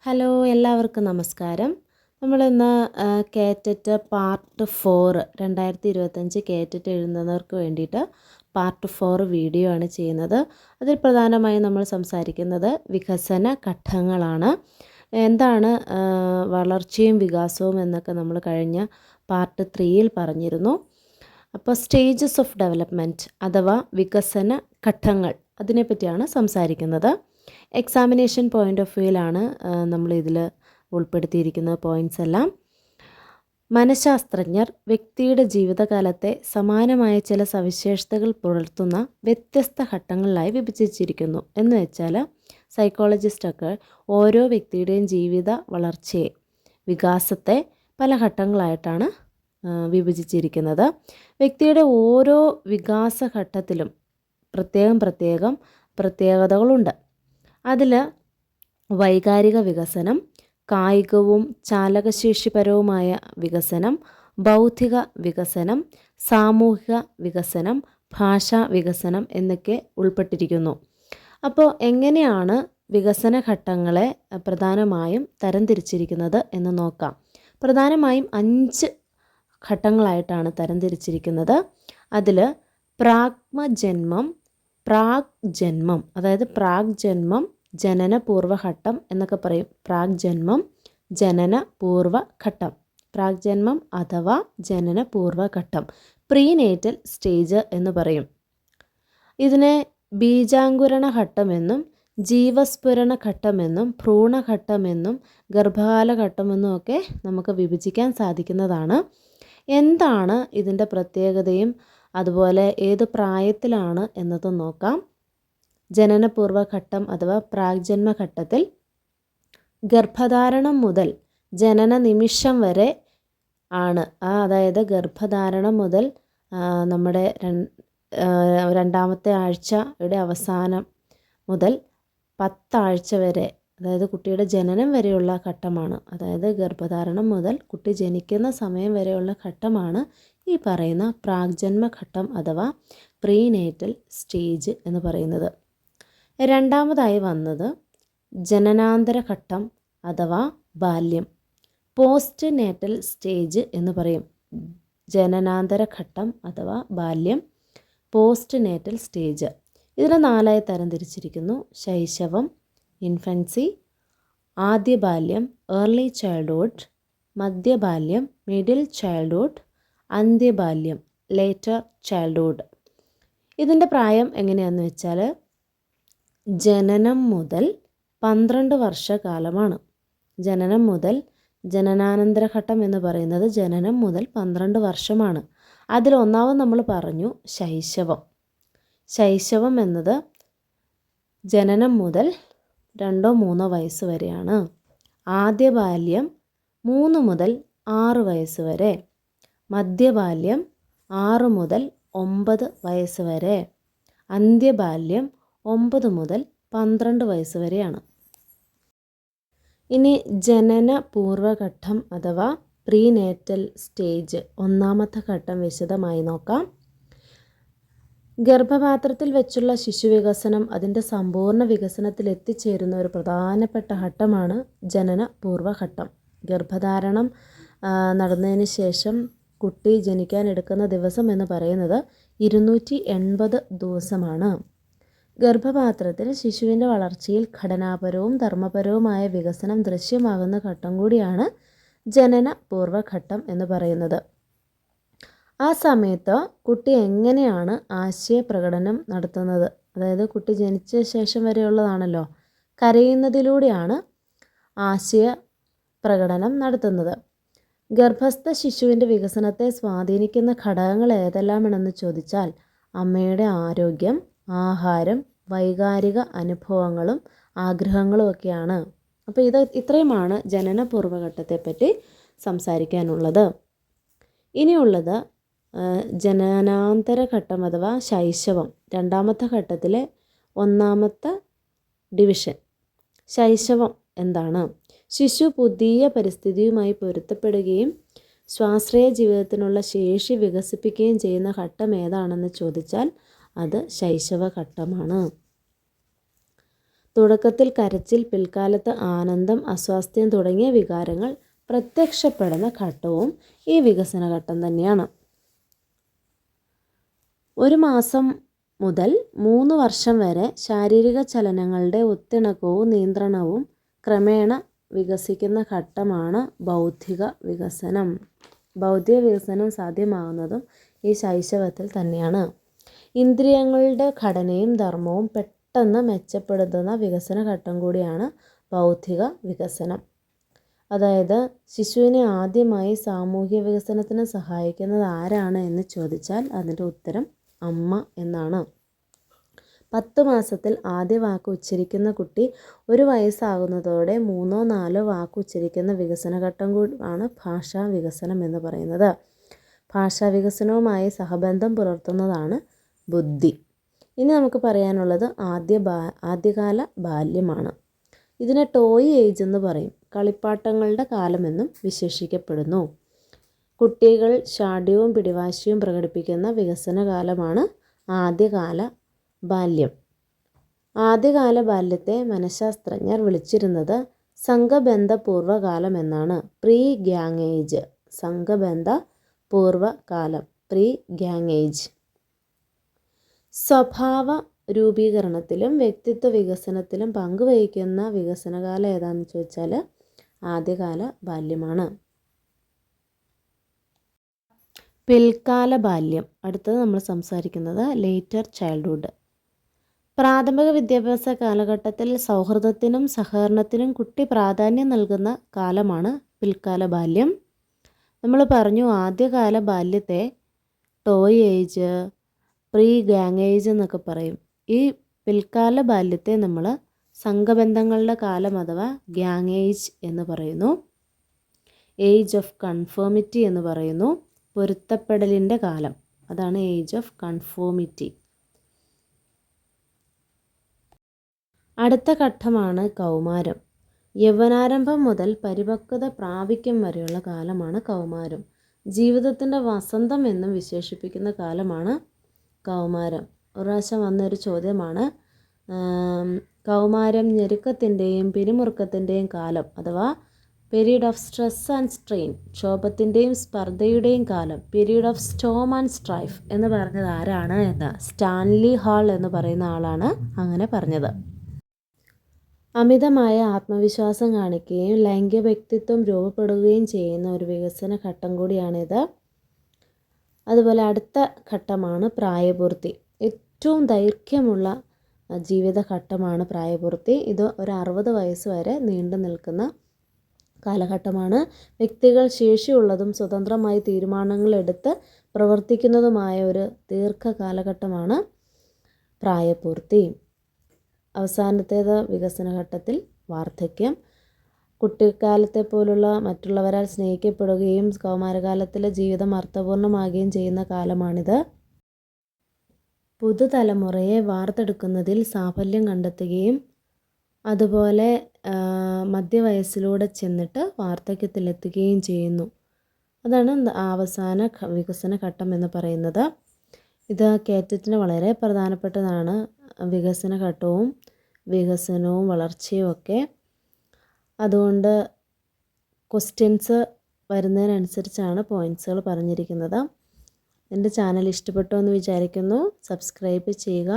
Hello, എല്ലാവർക്കും നമസ്കാരം. നമ്മളിന്ന് കേറ്ററ്റ് പാർട്ട് 4 2025 കേറ്ററ്റ് എഴുതുന്നവർക്ക് വേണ്ടിയിട്ട് പാർട്ട് 4 വീഡിയോ ആണ് ചെയ്യുന്നത്. അതിൽ പ്രധാനമായും നമ്മൾ സംസാരിക്കുന്നത് വികസന ഘട്ടങ്ങളാണ്. എന്താണ് വളർച്ചയും വികാസവും എന്നൊക്കെ നമ്മൾ കഴിഞ്ഞ പാർട്ട് 3യിൽ പറഞ്ഞിരുന്നു. അപ്പോൾ സ്റ്റേജസ് ഓഫ് ഡെവലപ്മെൻറ്റ് അഥവാ വികസന ഘട്ടങ്ങൾ അതിനെപ്പറ്റിയാണ് സംസാരിക്കുന്നത്. എക്സാമിനേഷൻ പോയിൻ്റ് ഓഫ് വ്യൂവിലാണ് നമ്മളിതിൽ ഉൾപ്പെടുത്തിയിരിക്കുന്ന പോയിൻറ്റ്സ് എല്ലാം. മനഃശാസ്ത്രജ്ഞർ വ്യക്തിയുടെ ജീവിതകാലത്തെ സമാനമായ ചില സവിശേഷതകൾ പുലർത്തുന്ന വ്യത്യസ്ത ഘട്ടങ്ങളിലായി വിഭജിച്ചിരിക്കുന്നു. എന്ന് വെച്ചാൽ സൈക്കോളജിസ്റ്റൊക്കെ ഓരോ വ്യക്തിയുടെയും ജീവിത വളർച്ചയെ വികാസത്തെ പല ഘട്ടങ്ങളായിട്ടാണ് വിഭജിച്ചിരിക്കുന്നത്. വ്യക്തിയുടെ ഓരോ വികാസഘട്ടത്തിലും പ്രത്യേകതകളുണ്ട്. അതിൽ വൈകാരിക വികസനം, കായികവും ചാലകശേഷിപരവുമായ വികസനം, ബൗദ്ധിക വികസനം, സാമൂഹിക വികസനം, ഭാഷാ വികസനം എന്നൊക്കെ ഉൾപ്പെട്ടിരിക്കുന്നു. അപ്പോൾ എങ്ങനെയാണ് വികസന ഘട്ടങ്ങളെ പ്രധാനമായും തരംതിരിച്ചിരിക്കുന്നത് എന്ന് നോക്കാം. പ്രധാനമായും 5 ഘട്ടങ്ങളായിട്ടാണ് തരംതിരിച്ചിരിക്കുന്നത്. അതിൽ പ്രാഗ്ജന്മം അതായത് പ്രാഗ്ജന്മം, ജനനപൂർവ്വഘട്ടം എന്നൊക്കെ പറയും. പ്രാഗ്ജന്മം, ജനനപൂർവ്വഘട്ടം, പ്രാഗ്ജന്മം അഥവാ ജനനപൂർവ്വഘട്ടം, പ്രീനേറ്റൽ സ്റ്റേജ് എന്ന് പറയും. ഇതിനെ ബീജാങ്കുരണ ഘട്ടമെന്നും ജീവസ്ഫുരണ ഘട്ടമെന്നും ഭ്രൂണഘട്ടമെന്നും ഗർഭകാലഘട്ടമെന്നും ഒക്കെ നമുക്ക് വിഭജിക്കാൻ സാധിക്കുന്നതാണ്. എന്താണ് ഇതിൻ്റെ പ്രത്യേകതയും അതുപോലെ ഏത് പ്രായത്തിലാണ് എന്നതും നോക്കാം. ജനനപൂർവ്വഘട്ടം അഥവാ പ്രാഗ്ജന്മഘട്ടത്തിൽ ഗർഭധാരണം മുതൽ ജനന നിമിഷം വരെ ആണ്. അതായത് ഗർഭധാരണം മുതൽ നമ്മുടെ രണ്ടാമത്തെ ആഴ്ചയുടെ അവസാനം മുതൽ 10 ആഴ്ച വരെ, അതായത് കുട്ടിയുടെ ജനനം വരെയുള്ള ഘട്ടമാണ്. അതായത് ഗർഭധാരണം മുതൽ കുട്ടി ജനിക്കുന്ന സമയം വരെയുള്ള ഘട്ടമാണ് ഈ പറയുന്ന പ്രാഗ്ജന്മഘട്ടം അഥവാ പ്രീനേറ്റൽ സ്റ്റേജ് എന്ന് പറയുന്നത്. രണ്ടാമതായി വന്നത് ജനനാന്തര ഘട്ടം അഥവാ ബാല്യം, പോസ്റ്റ് നേറ്റൽ സ്റ്റേജ് എന്ന് പറയും. ജനനാന്തര ഘട്ടം അഥവാ ബാല്യം, പോസ്റ്റ് നേറ്റൽ സ്റ്റേജ്. ഇതിൽ 4 തരംതിരിച്ചിരിക്കുന്നു. ശൈശവം, ഇൻഫൻസി, ആദ്യ ബാല്യം, ഏർലി ചൈൽഡ്ഹുഡ്, മധ്യബാല്യം, മിഡിൽ ചൈൽഡ്ഹുഡ്, അന്ത്യബാല്യം, ലേറ്റർ ചൈൽഡ്ഹുഡ്. ഇതിൻ്റെ പ്രായം എങ്ങനെയാണെന്ന് വെച്ചാൽ ജനനം മുതൽ 12 വർഷക്കാലമാണ്. ജനനം മുതൽ ജനനാനന്തര ഘട്ടം എന്ന് പറയുന്നത് ജനനം മുതൽ 12 വർഷമാണ്. അതിൽ ഒന്നാമത് നമ്മൾ പറഞ്ഞു ശൈശവം എന്നത് ജനനം മുതൽ 2-3 വയസ്സ് വരെയാണ്. ആദ്യ ബാല്യം 3 മുതൽ 6 വയസ്സ് വരെ, മധ്യബാല്യം 6 മുതൽ 9 വയസ്സ് വരെ, അന്ത്യബാല്യം 9 മുതൽ 12 വയസ്സ് വരെയാണ്. ഇനി ജനനപൂർവ്വഘട്ടം അഥവാ പ്രീനേറ്റൽ സ്റ്റേജ്, ഒന്നാമത്തെ ഘട്ടം വിശദമായി നോക്കാം. ഗർഭപാത്രത്തിൽ വെച്ചുള്ള ശിശുവികസനം അതിൻ്റെ സമ്പൂർണ്ണ വികസനത്തിൽ എത്തിച്ചേരുന്ന ഒരു പ്രധാനപ്പെട്ട ഘട്ടമാണ് ജനനപൂർവ്വഘട്ടം. ഗർഭധാരണം നടന്നതിന് ശേഷം കുട്ടി ജനിക്കാനെടുക്കുന്ന ദിവസം എന്ന് പറയുന്നത് 280 ദിവസമാണ്. ഗർഭപാത്രത്തിൽ ശിശുവിൻ്റെ വളർച്ചയിൽ ഘടനാപരവും ധർമ്മപരവുമായ വികസനം ദൃശ്യമാകുന്ന ഘട്ടം കൂടിയാണ് ജനനപൂർവ്വഘട്ടം എന്ന് പറയുന്നത്. ആ സമയത്ത് കുട്ടി എങ്ങനെയാണ് ആശയപ്രകടനം നടത്തുന്നത്? അതായത് കുട്ടി ജനിച്ച ശേഷം വരെയുള്ളതാണല്ലോ. കരയുന്നതിലൂടെയാണ് ആശയപ്രകടനം നടത്തുന്നത്. ഗർഭസ്ഥ ശിശുവിൻ്റെ വികസനത്തെ സ്വാധീനിക്കുന്ന ഘടകങ്ങൾ ഏതെല്ലാമാണെന്ന് ചോദിച്ചാൽ അമ്മയുടെ ആരോഗ്യം, ആഹാരം, വൈകാരിക അനുഭവങ്ങളും ആഗ്രഹങ്ങളും ഒക്കെയാണ്. അപ്പോൾ ഇത്രയുമാണ് ജനനപൂർവ്വഘട്ടത്തെപ്പറ്റി സംസാരിക്കാനുള്ളത്. ഇനിയുള്ളത് ജനനാന്തര ഘട്ടം അഥവാ ശൈശവം, രണ്ടാമത്തെ ഘട്ടത്തിലെ 1ാമത്തെ ഡിവിഷൻ. ശൈശവം എന്താണ്? ശിശു പുതിയ പരിസ്ഥിതിയുമായി പൊരുത്തപ്പെടുകയും സ്വാശ്രയ ജീവിതത്തിനുള്ള ശേഷി വികസിപ്പിക്കുകയും ചെയ്യുന്ന ഘട്ടം ഏതാണെന്ന് ചോദിച്ചാൽ അത് ശൈശവഘട്ടമാണ്. തുടക്കത്തിൽ കരച്ചിൽ, പിൽക്കാലത്ത് ആനന്ദം, അസ്വാസ്ഥ്യം തുടങ്ങിയ വികാരങ്ങൾ പ്രത്യക്ഷപ്പെടുന്ന ഘട്ടവും ഈ വികസന ഘട്ടം തന്നെയാണ്. 1 മാസം മുതൽ 3 വർഷം വരെ ശാരീരിക ചലനങ്ങളുടെ ഒത്തിണക്കവും നിയന്ത്രണവും ക്രമേണ വികസിക്കുന്ന ഘട്ടമാണ് ബൗദ്ധിക വികസനം. ബൗദ്ധിക വികസനം സാധ്യമാകുന്നതും ഈ ശൈശവത്തിൽ തന്നെയാണ്. ഇന്ദ്രിയങ്ങളുടെ ഘടനയും ധർമ്മവും പെട്ടെന്ന് മെച്ചപ്പെടുത്തുന്ന വികസന ഘട്ടം കൂടിയാണ് ബൗദ്ധിക വികസനം. അതായത് ശിശുവിനെ ആദ്യമായി സാമൂഹ്യ വികസനത്തിന് സഹായിക്കുന്നത് ആരാണ് എന്ന് ചോദിച്ചാൽ അതിൻ്റെ ഉത്തരം അമ്മ എന്നാണ്. 10 മാസത്തിൽ ആദ്യ വാക്ക് ഉച്ചരിക്കുന്ന കുട്ടി 1 വയസ്സാകുന്നതോടെ 3-4 വാക്ക് ഉച്ചരിക്കുന്ന വികസന ഘട്ടം കൂടിയാണ് ഭാഷാ വികസനം എന്ന് പറയുന്നത്. ഭാഷാ വികസനവുമായി സഹബന്ധം പുലർത്തുന്നതാണ് ബുദ്ധി. ഇനി നമുക്ക് പറയാനുള്ളത് ആദ്യകാല ബാല്യമാണ്. ഇതിനെ ടോയ് ഏജ് എന്ന് പറയും. കളിപ്പാട്ടങ്ങളുടെ കാലമെന്നും വിശേഷിക്കപ്പെടുന്നു. കുട്ടികൾ ശാഠ്യവും പിടിവാശിയും പ്രകടിപ്പിക്കുന്ന വികസന കാലമാണ് ആദ്യകാല ബാല്യം. ആദ്യകാല ബാല്യത്തെ മനഃശാസ്ത്രജ്ഞർ വിളിച്ചിരുന്നത് സംഘബന്ധ പൂർവ്വകാലം എന്നാണ്. Pre gang age. സംഘബന്ധ പൂർവ്വകാലം, പ്രീ ഗ്യാങ് ഏജ്. സ്വഭാവ രൂപീകരണത്തിലും വ്യക്തിത്വ വികസനത്തിലും പങ്കുവഹിക്കുന്ന വികസനകാലം ഏതാണെന്ന് ചോദിച്ചാൽ ആദ്യകാല ബാല്യമാണ്. പിൽക്കാല ബാല്യം. അടുത്തത് നമ്മൾ സംസാരിക്കുന്നത് ലേറ്റർ ചൈൽഡ്ഹുഡ്. പ്രാഥമിക വിദ്യാഭ്യാസ കാലഘട്ടത്തിൽ സൗഹൃദത്തിനും സഹകരണത്തിനും കുട്ടി പ്രാധാന്യം നൽകുന്ന കാലമാണ് പിൽക്കാല ബാല്യം. നമ്മൾ പറഞ്ഞു ആദ്യകാല ബാല്യത്തെ toy age, pre gang age എന്നൊക്കെ പറയും. ഈ പിൽക്കാല ബാല്യത്തെ നമ്മൾ സംഘബന്ധങ്ങളുടെ കാലം അഥവാ ഗ്യാങ് ഏജ് എന്ന് പറയുന്നു. ഏജ് ഓഫ് കൺഫോമിറ്റി എന്ന് പറയുന്നു. പൊരുത്തപ്പെടലിൻ്റെ കാലം, അതാണ് ഏജ് ഓഫ് കൺഫോമിറ്റി. അടുത്ത ഘട്ടമാണ് കൗമാരം. യൗവനാരംഭം മുതൽ പരിപക്വത പ്രാപിക്കും വരെയുള്ള കാലമാണ് കൗമാരം. ജീവിതത്തിൻ്റെ വസന്തം എന്നും വിശേഷിപ്പിക്കുന്ന കാലമാണ് കൗമാരം. ഒരു പ്രാവശ്യം വന്നൊരു ചോദ്യമാണ് കൗമാരം ഞെരുക്കത്തിൻ്റെയും പിരിമുറുക്കത്തിൻ്റെയും കാലം അഥവാ period of stress and strain, ക്ഷോഭത്തിൻ്റെയും സ്പർദ്ധയുടെയും കാലം, period of storm and strife എന്ന് പറഞ്ഞത് ആരാണ് എന്ന് സ്റ്റാൻലി ഹാൾ എന്ന് പറയുന്ന ആളാണ് അങ്ങനെ പറഞ്ഞത്. അമിതമായ ആത്മവിശ്വാസം കാണിക്കുകയും ലൈംഗിക വ്യക്തിത്വം രൂപപ്പെടുകയും ചെയ്യുന്ന ഒരു വികസന ഘട്ടം കൂടിയാണിത്. അതുപോലെ അടുത്ത ഘട്ടമാണ് പ്രായപൂർത്തി. ഏറ്റവും ദൈർഘ്യമുള്ള ജീവിതഘട്ടമാണ് പ്രായപൂർത്തി. ഇത് ഒരു 60 വയസ്സ് വരെ നീണ്ടു നിൽക്കുന്ന കാലഘട്ടമാണ്. വ്യക്തികൾ ശേഷിയുള്ളതും സ്വതന്ത്രമായി തീരുമാനങ്ങൾ എടുത്ത് പ്രവർത്തിക്കുന്നതുമായ ഒരു ദീർഘകാലഘട്ടമാണ് പ്രായപൂർത്തി. അവസാനത്തേത് വികസന ഘട്ടത്തിൽ വാർദ്ധക്യം. കുട്ടിക്കാലത്തെ പോലുള്ള മറ്റുള്ളവരാൽ സ്നേഹിക്കപ്പെടുകയും കൗമാരകാലത്തിലെ ജീവിതം അർത്ഥപൂർണ്ണമാകുകയും ചെയ്യുന്ന കാലമാണിത്. പുതുതലമുറയെ വാർത്തെടുക്കുന്നതിൽ സാഫല്യം കണ്ടെത്തുകയും അതുപോലെ മധ്യവയസ്സിലൂടെ ചെന്നിട്ട് വാർദ്ധക്യത്തിലെത്തുകയും ചെയ്യുന്നു. അതാണ് അവസാന വികസന ഘട്ടം എന്ന് പറയുന്നത്. ഇത് കേറ്ററ്റിന് വളരെ പ്രധാനപ്പെട്ടതാണ്. വികസന ഘട്ടവും വികസനവും വളർച്ചയും ഒക്കെ. അതുകൊണ്ട് ക്വസ്റ്റ്യൻസ് വരുന്നതിനനുസരിച്ചാണ് പോയിൻറ്റ്സുകൾ പറഞ്ഞിരിക്കുന്നത്. എൻ്റെ ചാനൽ ഇഷ്ടപ്പെട്ടു എന്ന് വിചാരിക്കുന്നു. സബ്സ്ക്രൈബ് ചെയ്യുക.